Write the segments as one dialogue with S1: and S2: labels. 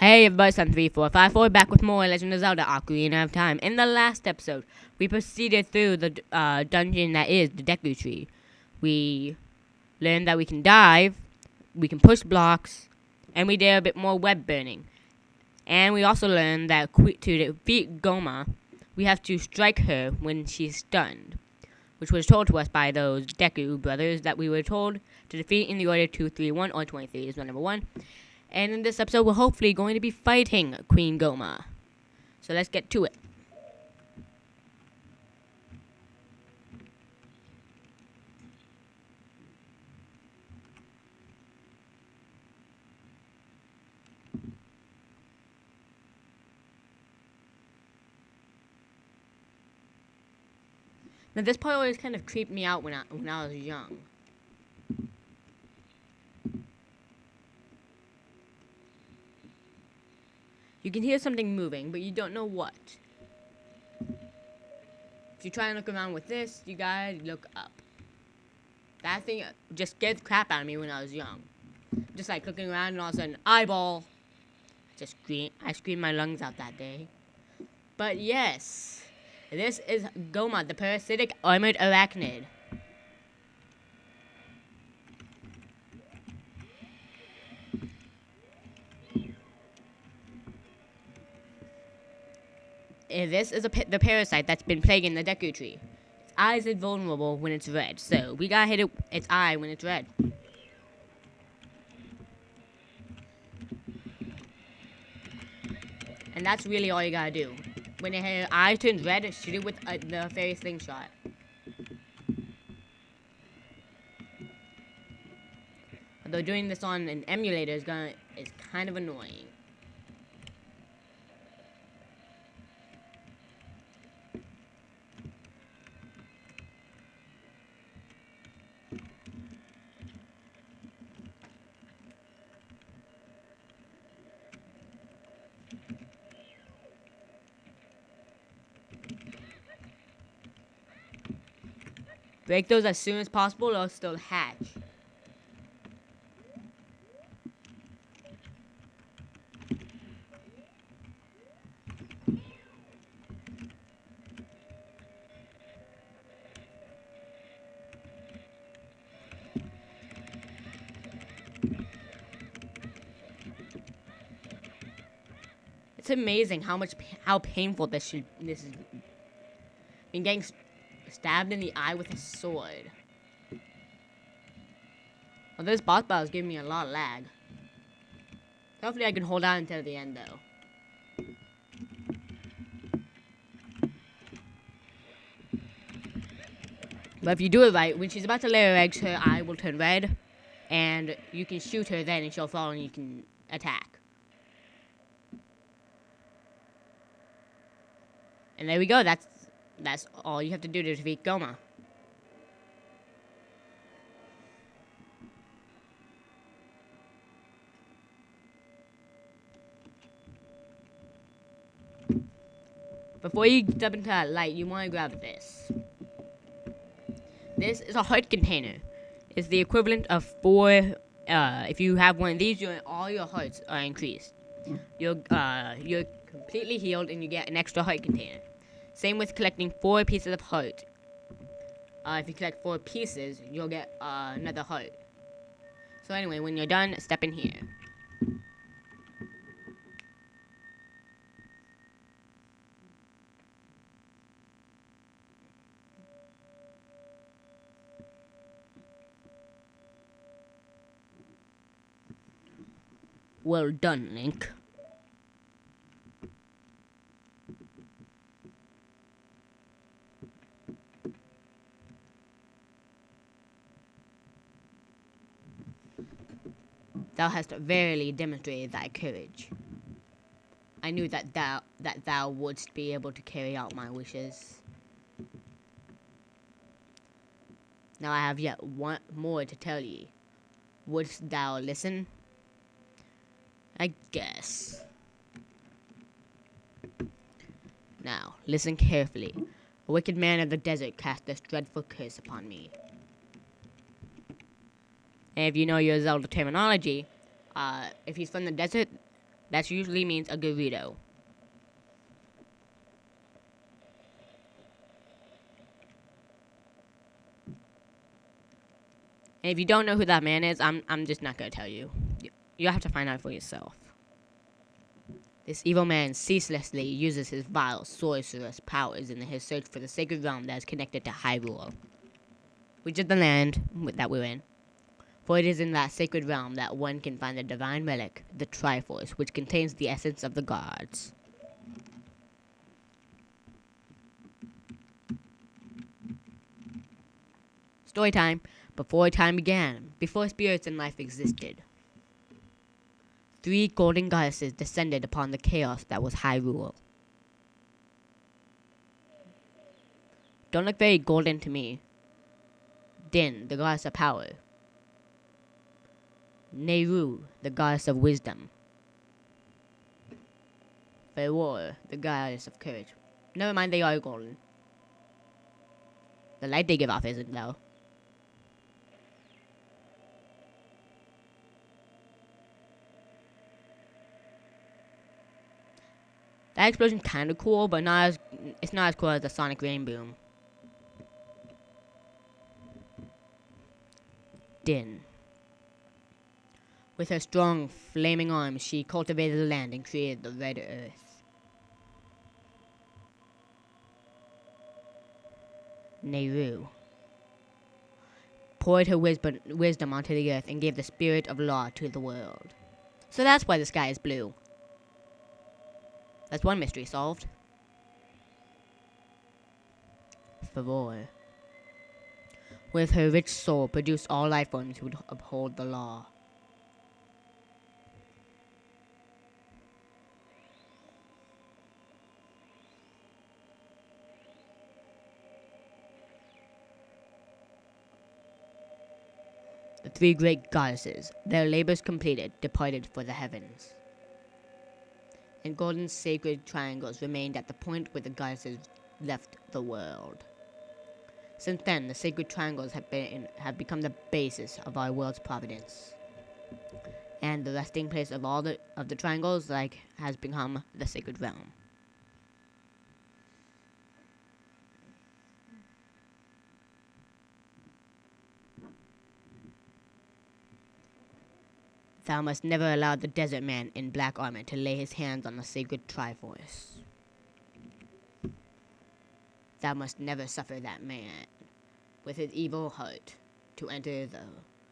S1: Hey everybody, it's 3454 back with more Legend of Zelda Ocarina of Time. In the last episode, we proceeded through the dungeon that is the Deku Tree. We learned that we can dive, we can push blocks, and we did a bit more web burning. And we also learned that to defeat Gohma, we have to strike her when she's stunned, which was told to us by those Deku brothers that we were told to defeat in the order 2, 3, 1, or 23 is number 1. And in this episode, we're hopefully going to be fighting Queen Gohma. So let's get to it. Now this part always kind of creeped me out when I was young. You can hear something moving, but you don't know what. If you try and look around with this, you gotta look up. That thing just scared the crap out of me when I was young. Just like looking around and all of a sudden, eyeball! I screamed my lungs out that day. But yes, this is Gohma, the Parasitic Arachnid. This is the parasite that's been plaguing the Deku Tree. Its eyes are vulnerable when it's red, so we gotta hit its eye when it's red. And that's really all you gotta do. When your eye turns red, shoot it with the fairy slingshot. Although doing this on an emulator is kind of annoying. Break those as soon as possible or they'll hatch. It's amazing how painful this is. Been getting stabbed in the eye with a sword. Well, this boss battle is giving me a lot of lag. Hopefully I can hold on until the end though. But if you do it right, when she's about to lay her eggs, her eye will turn red. And you can shoot her then and she'll fall and you can attack. And there we go, that's all you have to do to defeat Gohma. Before you step into that light, you want to grab this. This is a heart container. It's the equivalent of 4, if you have one of these, all your hearts are increased. You're completely healed and you get an extra heart container. Same with collecting 4 pieces of heart. If you collect 4 pieces, you'll get another heart. So anyway, when you're done, step in here. Well done, Link. Thou hast verily demonstrated thy courage. I knew that thou wouldst be able to carry out my wishes. Now I have yet one more to tell ye. Wouldst thou listen? I guess. Now, listen carefully. A wicked man of the desert cast this dreadful curse upon me. And if you know your Zelda terminology, if he's from the desert, That usually means a Gerudo. And if you don't know who that man is, I'm just not gonna tell you. You have to find out for yourself. This evil man ceaselessly uses his vile sorcerous powers in his search for the sacred realm that is connected to Hyrule, which is the land that we're in. For it is in that sacred realm that one can find the divine relic, the Triforce, which contains the essence of the gods. Story time. Before time began, before spirits and life existed, 3 golden goddesses descended upon the chaos that was Hyrule. Don't look very golden to me. Din, the goddess of power. Nehru, the goddess of wisdom. Feror, the goddess of courage. Never mind, they are golden. The light they give off isn't, though. That explosion's kinda cool, but it's not as cool as the sonic rain boom. Din. With her strong, flaming arms, she cultivated the land and created the Red Earth. Nehru poured her wisdom onto the earth and gave the spirit of law to the world. So that's why the sky is blue. That's one mystery solved. Feror, with her rich soul, produced all life forms who would uphold the law. The 3 great goddesses, their labors completed, departed for the heavens. And golden sacred triangles remained at the point where the goddesses left the world. Since then, the sacred triangles have become the basis of our world's providence. And the resting place of all the triangles has become the sacred realm. Thou must never allow the desert man in black armor to lay his hands on the sacred Triforce. Thou must never suffer that man, with his evil heart, to enter the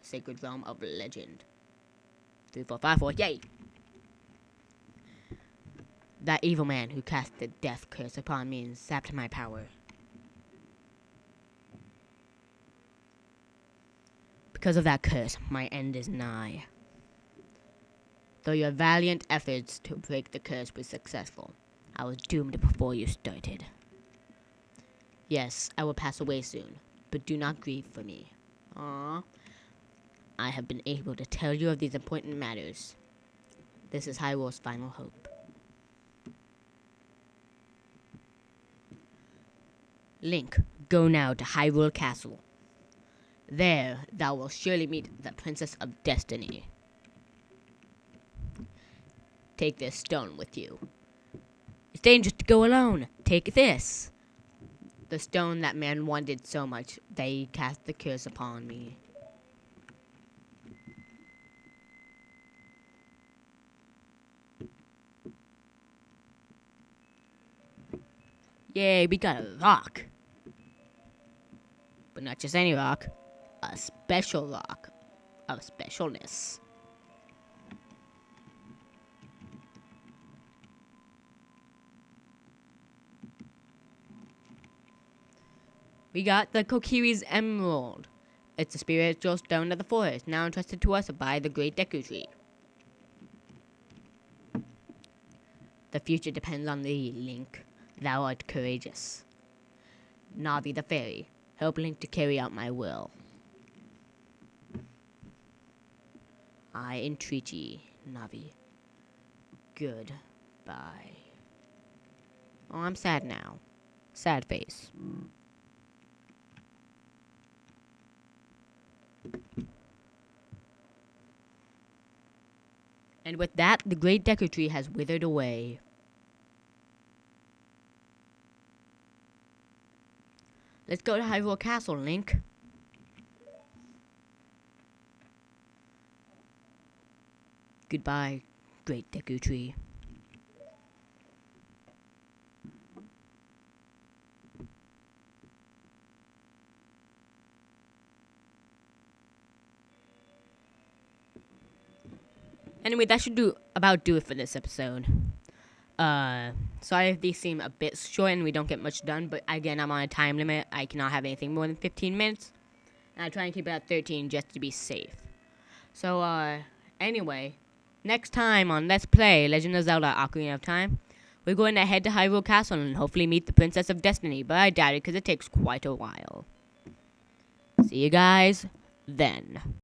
S1: sacred realm of legend. 3, 4, 5, 4, yay! That evil man who cast the death curse upon me and sapped my power. Because of that curse, my end is nigh. Though your valiant efforts to break the curse were successful, I was doomed before you started. Yes, I will pass away soon, but do not grieve for me. I have been able to tell you of these important matters. This is Hyrule's final hope. Link, go now to Hyrule Castle. There, thou wilt surely meet the Princess of Destiny. Take this stone with you. It's dangerous to go alone. Take this. The stone that man wanted so much, they cast the curse upon me. Yay, we got a rock. But not just any rock. A special rock of specialness. We got the Kokiri's Emerald. It's a spiritual stone of the forest, now entrusted to us by the Great Deku Tree. The future depends on thee, Link. Thou art courageous. Navi the fairy, help Link to carry out my will. I entreat ye, Navi. Goodbye. Oh, I'm sad now. Sad face. And with that, the Great Deku Tree has withered away. Let's go to Hyrule Castle, Link. Goodbye, Great Deku Tree. Anyway, that should about do it for this episode. Sorry if these seem a bit short and we don't get much done, but again, I'm on a time limit. I cannot have anything more than 15 minutes. And I try and keep it at 13 just to be safe. So, anyway, next time on Let's Play Legend of Zelda Ocarina of Time, we're going to head to Hyrule Castle and hopefully meet the Princess of Destiny, but I doubt it because it takes quite a while. See you guys then.